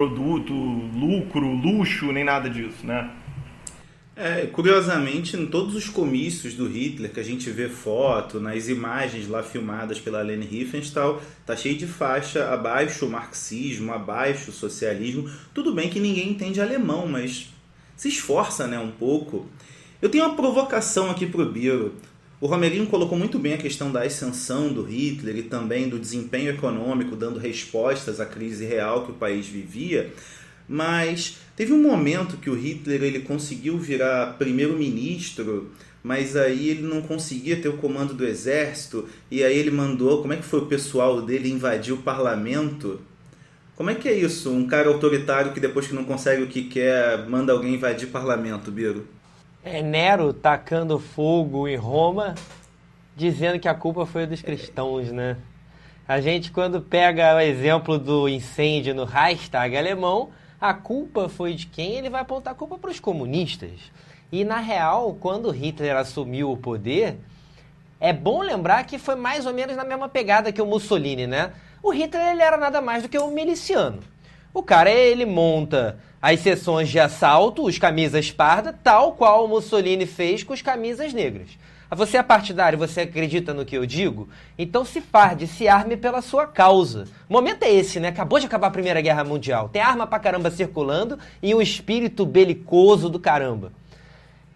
produto, lucro, luxo, nem nada disso, né? Curiosamente, em todos os comícios do Hitler que a gente vê foto, nas imagens lá filmadas pela Leni Riefenstahl, tá cheio de faixa abaixo o marxismo, abaixo o socialismo. Tudo bem que ninguém entende alemão, mas se esforça, né, um pouco. Eu tenho uma provocação aqui pro Biro. O Romerinho colocou muito bem a questão da ascensão do Hitler e também do desempenho econômico, dando respostas à crise real que o país vivia, mas teve um momento que o Hitler ele conseguiu virar primeiro-ministro, mas aí ele não conseguia ter o comando do exército, e aí ele mandou, como é que foi o pessoal dele invadir o parlamento? Como é que é isso? Um cara autoritário que depois que não consegue o que quer, manda alguém invadir o parlamento, Biro? Nero tacando fogo em Roma, dizendo que a culpa foi dos cristãos, né? A gente, quando pega o exemplo do incêndio no Reichstag alemão, a culpa foi de quem? Ele vai apontar a culpa para os comunistas. E, na real, quando Hitler assumiu o poder, é bom lembrar que foi mais ou menos na mesma pegada que o Mussolini, né? O Hitler ele era nada mais do que um miliciano. O cara, ele monta as seções de assalto, os camisas parda, tal qual o Mussolini fez com os camisas negras. Você é partidário, você acredita no que eu digo? Então se farde, se arme pela sua causa. O momento é esse, né? Acabou de acabar a Primeira Guerra Mundial. Tem arma pra caramba circulando e um espírito belicoso do caramba.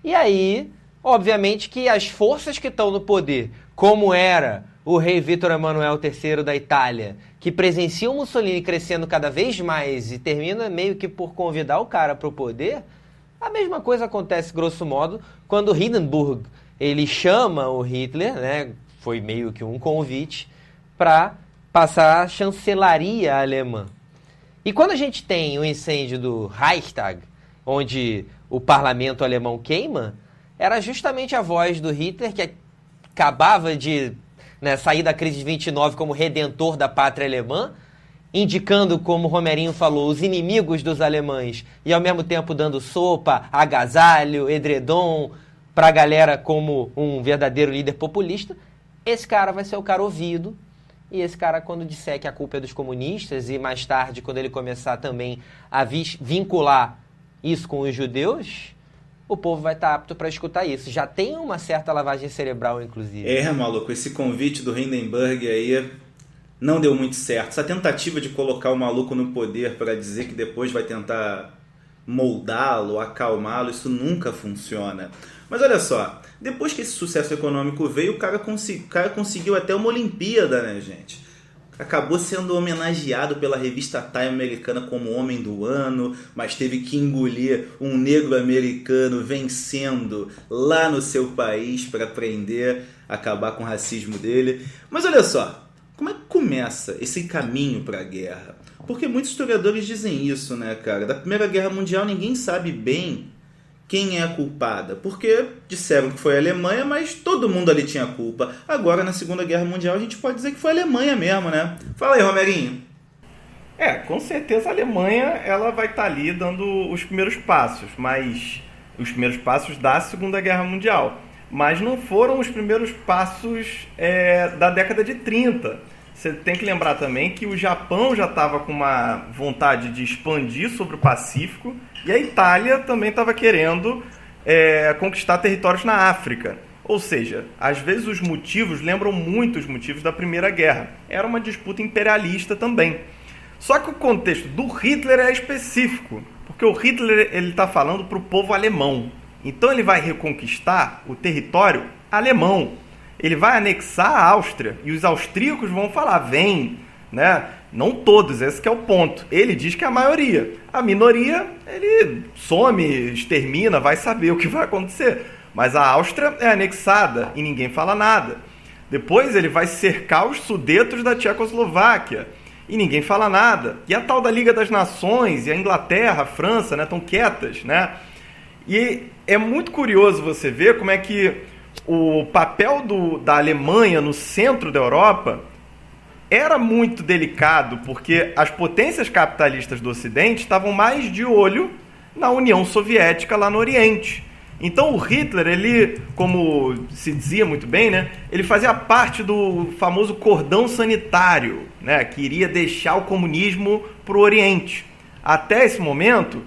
E aí, obviamente que as forças que estão no poder, como era o rei Vítor Emanuel III da Itália, que presencia o Mussolini crescendo cada vez mais e termina meio que por convidar o cara para o poder, a mesma coisa acontece, grosso modo, quando Hindenburg ele chama o Hitler, né, foi meio que um convite, para passar a chancelaria alemã. E quando a gente tem o incêndio do Reichstag, onde o parlamento alemão queima, era justamente a voz do Hitler que acabava de sair da crise de 29 como redentor da pátria alemã, indicando, como o Romerinho falou, os inimigos dos alemães e ao mesmo tempo dando sopa, agasalho, edredom para a galera como um verdadeiro líder populista. Esse cara vai ser o cara ouvido, e esse cara, quando disser que a culpa é dos comunistas e mais tarde, quando ele começar também a vincular isso com os judeus, o povo vai estar apto para escutar isso. Já tem uma certa lavagem cerebral, inclusive. Maluco, esse convite do Hindenburg aí não deu muito certo. Essa tentativa de colocar o maluco no poder para dizer que depois vai tentar moldá-lo, acalmá-lo, isso nunca funciona. Mas olha só, depois que esse sucesso econômico veio, o cara conseguiu até uma Olimpíada, né, gente? Acabou sendo homenageado pela revista Time americana como Homem do Ano, mas teve que engolir um negro americano vencendo lá no seu país para aprender a acabar com o racismo dele. Mas olha só, como é que começa esse caminho para a guerra? Porque muitos historiadores dizem isso, né, cara? Da Primeira Guerra Mundial ninguém sabe bem quem é a culpada, porque disseram que foi a Alemanha, mas todo mundo ali tinha culpa. Agora, na Segunda Guerra Mundial, a gente pode dizer que foi a Alemanha mesmo, né? Fala aí, Romerinho. Com certeza a Alemanha ela vai estar ali dando os primeiros passos, mas os primeiros passos da Segunda Guerra Mundial. Mas não foram os primeiros passos da década de 30. Você tem que lembrar também que o Japão já estava com uma vontade de expandir sobre o Pacífico e a Itália também estava querendo conquistar territórios na África. Ou seja, às vezes os motivos lembram muito os motivos da Primeira Guerra. Era uma disputa imperialista também. Só que o contexto do Hitler é específico, porque o Hitler está falando para o povo alemão. Então ele vai reconquistar o território alemão. Ele vai anexar a Áustria e os austríacos vão falar, vem, né? Não todos, esse que é o ponto. Ele diz que é a maioria. A minoria, ele some, extermina, vai saber o que vai acontecer. Mas a Áustria é anexada e ninguém fala nada. Depois ele vai cercar os Sudetos da Tchecoslováquia e ninguém fala nada. E a tal da Liga das Nações e a Inglaterra, a França, né, estão quietas, né? E é muito curioso você ver como é que o papel da Alemanha no centro da Europa era muito delicado, porque as potências capitalistas do Ocidente estavam mais de olho na União Soviética lá no Oriente. Então o Hitler, ele, como se dizia muito bem, né, ele fazia parte do famoso cordão sanitário, né, que iria deixar o comunismo para o Oriente. Até esse momento,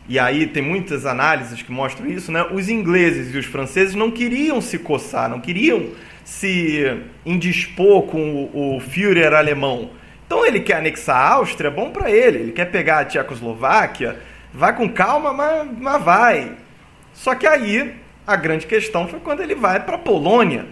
e aí tem muitas análises que mostram isso, né? Os ingleses e os franceses não queriam se coçar, não queriam se indispor com o Führer alemão. Então ele quer anexar a Áustria, é bom para ele quer pegar a Tchecoslováquia, vai com calma, mas vai. Só que aí a grande questão foi quando ele vai para a Polônia,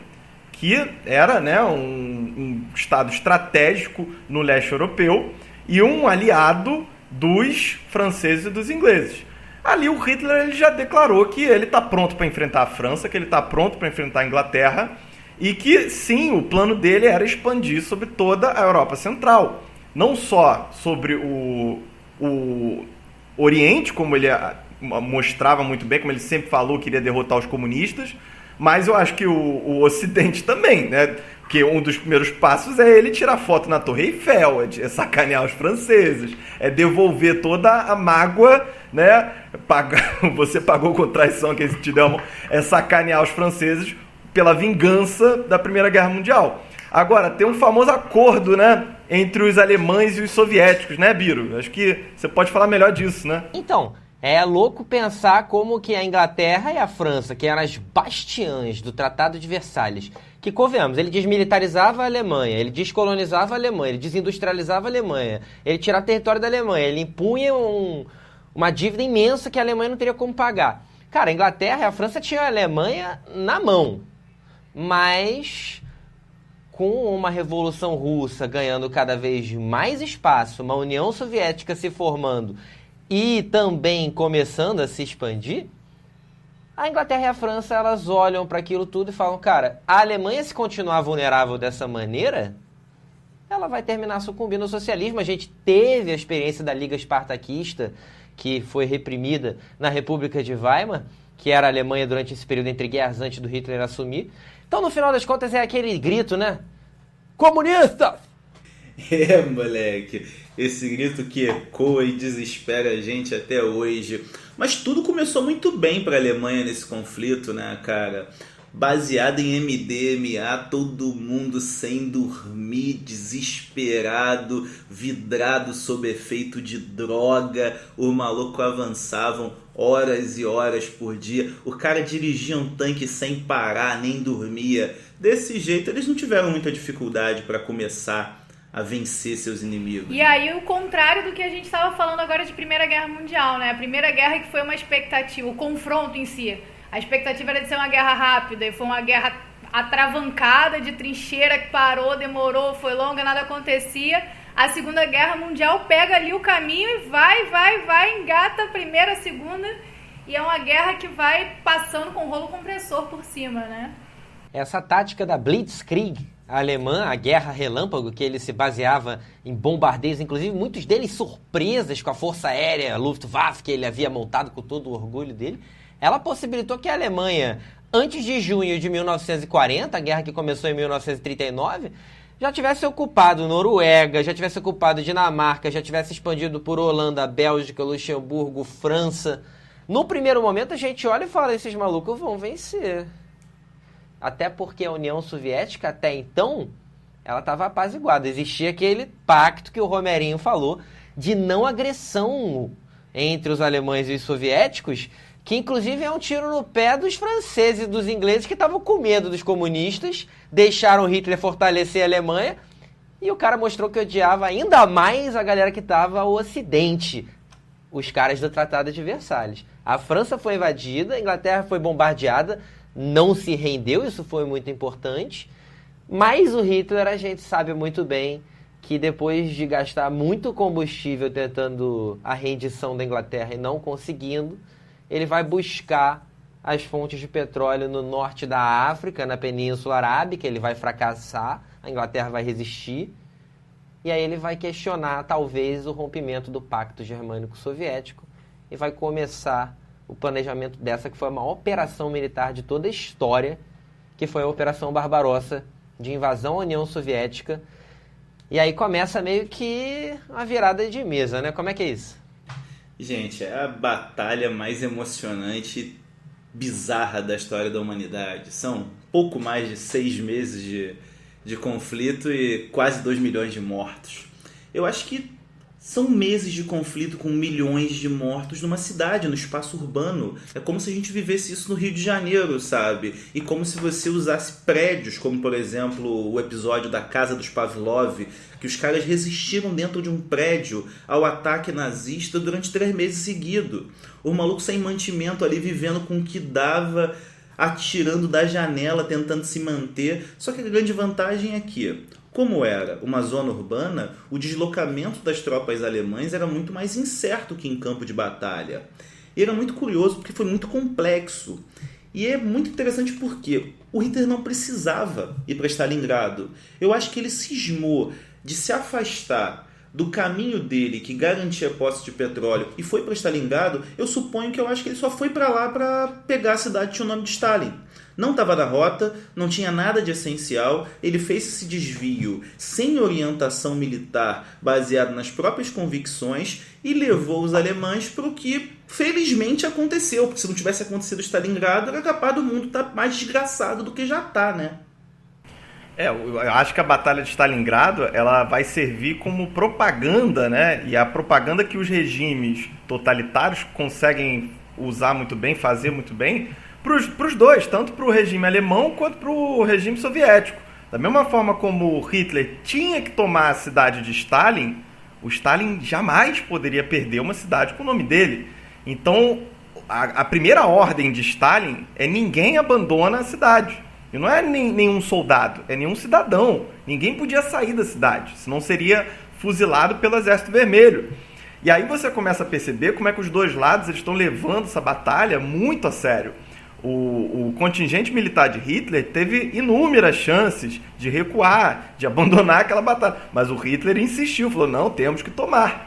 que era, né, um estado estratégico no leste europeu e um aliado dos franceses e dos ingleses. Ali o Hitler ele já declarou que ele está pronto para enfrentar a França, que ele está pronto para enfrentar a Inglaterra e que, sim, o plano dele era expandir sobre toda a Europa Central. Não só sobre o Oriente, como ele mostrava muito bem, como ele sempre falou que queria derrotar os comunistas, mas eu acho que o Ocidente também, né? Porque um dos primeiros passos é ele tirar foto na Torre Eiffel, é sacanear os franceses, é devolver toda a mágoa, né? Você pagou com traição que eles te dão, é sacanear os franceses pela vingança da Primeira Guerra Mundial. Agora, tem um famoso acordo, né, entre os alemães e os soviéticos, né, Biro? Acho que você pode falar melhor disso, né? Então, é louco pensar como que a Inglaterra e a França, que eram as bastiãs do Tratado de Versalhes, que, convenhamos, ele desmilitarizava a Alemanha, ele descolonizava a Alemanha, ele desindustrializava a Alemanha, ele tirava território da Alemanha, ele impunha uma dívida imensa que a Alemanha não teria como pagar. Cara, a Inglaterra e a França tinham a Alemanha na mão, mas com uma Revolução Russa ganhando cada vez mais espaço, uma União Soviética se formando e também começando a se expandir, a Inglaterra e a França, elas olham para aquilo tudo e falam, cara, a Alemanha, se continuar vulnerável dessa maneira, ela vai terminar sucumbindo ao socialismo. A gente teve a experiência da Liga Espartaquista, que foi reprimida na República de Weimar, que era a Alemanha durante esse período entre guerras antes do Hitler assumir. Então, no final das contas, é aquele grito, né? Comunista! É, moleque, esse grito que ecoa e desespera a gente até hoje. Mas tudo começou muito bem para a Alemanha nesse conflito, né, cara? Baseado em MDMA, todo mundo sem dormir, desesperado, vidrado sob efeito de droga. O maluco avançavam horas e horas por dia. O cara dirigia um tanque sem parar, nem dormia. Desse jeito, eles não tiveram muita dificuldade para começar a vencer seus inimigos. E aí o contrário do que a gente estava falando agora de Primeira Guerra Mundial, né? A Primeira Guerra que foi uma expectativa, o confronto em si. A expectativa era de ser uma guerra rápida e foi uma guerra atravancada, de trincheira que parou, demorou, foi longa, nada acontecia. A Segunda Guerra Mundial pega ali o caminho e vai, engata a primeira, a segunda. E é uma guerra que vai passando com rolo compressor por cima, né? Essa tática da Blitzkrieg alemã, a guerra relâmpago, que ele se baseava em bombardeios, inclusive muitos deles surpresas com a força aérea, a Luftwaffe, que ele havia montado com todo o orgulho dele, ela possibilitou que a Alemanha, antes de junho de 1940, a guerra que começou em 1939, já tivesse ocupado Noruega, já tivesse ocupado Dinamarca, já tivesse expandido por Holanda, Bélgica, Luxemburgo, França. No primeiro momento a gente olha e fala, esses malucos vão vencer. Até porque a União Soviética, até então, ela estava apaziguada. Existia aquele pacto que o Romerinho falou de não agressão entre os alemães e os soviéticos, que inclusive é um tiro no pé dos franceses e dos ingleses que estavam com medo dos comunistas, deixaram Hitler fortalecer a Alemanha, e o cara mostrou que odiava ainda mais a galera que estava ao ocidente, os caras do Tratado de Versalhes. A França foi invadida, a Inglaterra foi bombardeada, não se rendeu, isso foi muito importante, mas o Hitler, a gente sabe muito bem que depois de gastar muito combustível tentando a rendição da Inglaterra e não conseguindo, ele vai buscar as fontes de petróleo no norte da África, na Península Arábica, ele vai fracassar, a Inglaterra vai resistir, e aí ele vai questionar talvez o rompimento do Pacto Germânico-Soviético e vai começar o planejamento dessa que foi a maior operação militar de toda a história, que foi a Operação Barbarossa, de invasão à União Soviética. E aí começa meio que uma virada de mesa, né? Como é que é isso? Gente, é a batalha mais emocionante e bizarra da história da humanidade. São pouco mais de 6 meses de conflito e quase 2 milhões de mortos. Eu acho que São meses de conflito com milhões de mortos numa cidade, no espaço urbano. É como se a gente vivesse isso no Rio de Janeiro, sabe? E como se você usasse prédios, como por exemplo o episódio da Casa dos Pavlov, que os caras resistiram dentro de um prédio ao ataque nazista durante 3 meses seguidos. O maluco sem mantimento ali, vivendo com o que dava, atirando da janela, tentando se manter. Só que a grande vantagem é que, como era uma zona urbana, o deslocamento das tropas alemãs era muito mais incerto que em campo de batalha. E era muito curioso porque foi muito complexo. E é muito interessante porque o Hitler não precisava ir para Stalingrado. Eu acho que ele cismou de se afastar do caminho dele que garantia a posse de petróleo e foi para Stalingrado. Eu suponho que ele só foi para lá para pegar a cidade que tinha o nome de Stalin. Não estava na rota, não tinha nada de essencial, ele fez esse desvio sem orientação militar, baseado nas próprias convicções, e levou os alemães para o que felizmente aconteceu, porque se não tivesse acontecido Stalingrado, era capaz do mundo estar mais desgraçado do que já está, né? Eu acho que a Batalha de Stalingrado ela vai servir como propaganda, né? E a propaganda que os regimes totalitários conseguem usar muito bem, fazer muito bem, para os dois, tanto para o regime alemão quanto para o regime soviético. Da mesma forma como Hitler tinha que tomar a cidade de Stalin, o Stalin jamais poderia perder uma cidade com o nome dele. Então, a primeira ordem de Stalin é: ninguém abandona a cidade. E não é nenhum soldado, é nenhum cidadão. Ninguém podia sair da cidade, senão seria fuzilado pelo Exército Vermelho. E aí você começa a perceber como é que os dois lados eles estão levando essa batalha muito a sério. O contingente militar de Hitler teve inúmeras chances de recuar, de abandonar aquela batalha. Mas o Hitler insistiu, falou: não, temos que tomar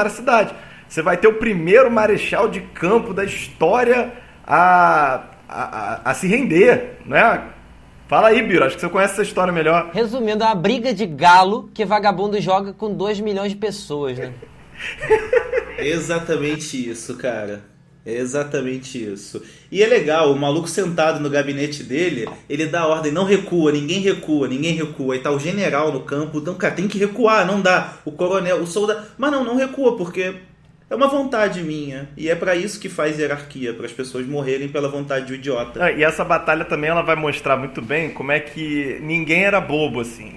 a cidade. Você vai ter o primeiro marechal de campo da história a se render, né? Fala aí, Biro, acho que você conhece essa história melhor. Resumindo, é uma briga de galo que vagabundo joga com 2 milhões de pessoas, né? Exatamente isso, cara. É exatamente isso. E é legal, o maluco sentado no gabinete dele, ele dá a ordem: não recua, ninguém recua, ninguém recua. Aí tá o general no campo: então, cara, tem que recuar, não dá. O coronel, o soldado: mas não recua, porque é uma vontade minha. E é pra isso que faz hierarquia, para as pessoas morrerem pela vontade de um idiota. E essa batalha também ela vai mostrar muito bem como é que ninguém era bobo, assim.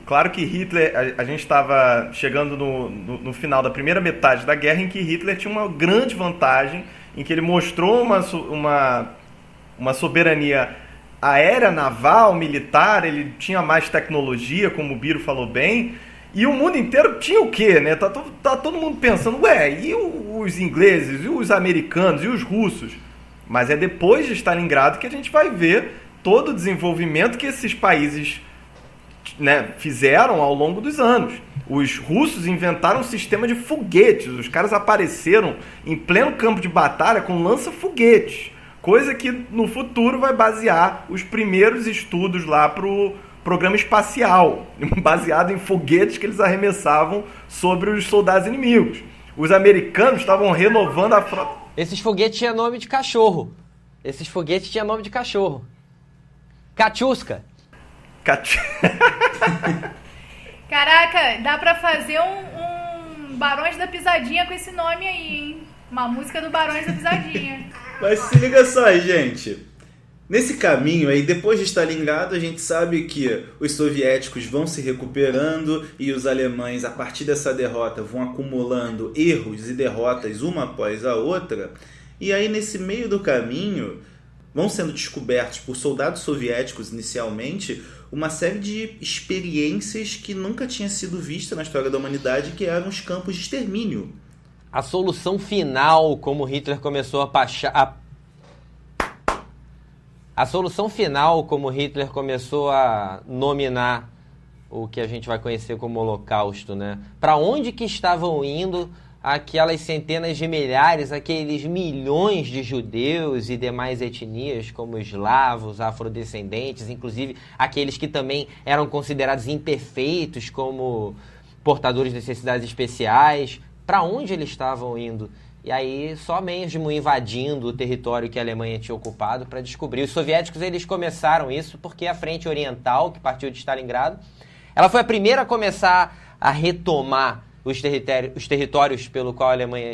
Claro que Hitler, a gente estava chegando no final da primeira metade da guerra, em que Hitler tinha uma grande vantagem, em que ele mostrou uma soberania aérea, naval, militar, ele tinha mais tecnologia, como o Biro falou bem. E o mundo inteiro tinha o quê, né? Tá todo mundo pensando: e os ingleses, e os americanos, e os russos? Mas é depois de Stalingrado que a gente vai ver todo o desenvolvimento que esses países, né, fizeram ao longo dos anos. Os russos inventaram um sistema de foguetes. Os caras apareceram em pleno campo de batalha com lança-foguetes. Coisa que no futuro vai basear os primeiros estudos lá pro programa espacial, baseado em foguetes que eles arremessavam sobre os soldados inimigos. Os americanos estavam renovando a frota. Esses foguetes tinham nome de cachorro. Katiuska. Caraca, dá pra fazer um Barões da Pisadinha com esse nome aí, hein? Uma música do Barões da Pisadinha. Mas se liga só aí, gente. Nesse caminho aí, depois de Stalingrado, a gente sabe que os soviéticos vão se recuperando e os alemães, a partir dessa derrota, vão acumulando erros e derrotas uma após a outra. E aí, nesse meio do caminho, vão sendo descobertos por soldados soviéticos, inicialmente, uma série de experiências que nunca tinha sido vista na história da humanidade, que eram os campos de extermínio. A solução final, como Hitler começou a nominar o que a gente vai conhecer como Holocausto, né? Para onde que estavam indo aquelas centenas de milhares, aqueles milhões de judeus e demais etnias, como eslavos, afrodescendentes, inclusive aqueles que também eram considerados imperfeitos, como portadores de necessidades especiais? Para onde eles estavam indo? E aí só mesmo invadindo o território que a Alemanha tinha ocupado para descobrir. Os soviéticos eles começaram isso porque a Frente Oriental, que partiu de Stalingrado, ela foi a primeira a começar a retomar os territórios pelo qual a Alemanha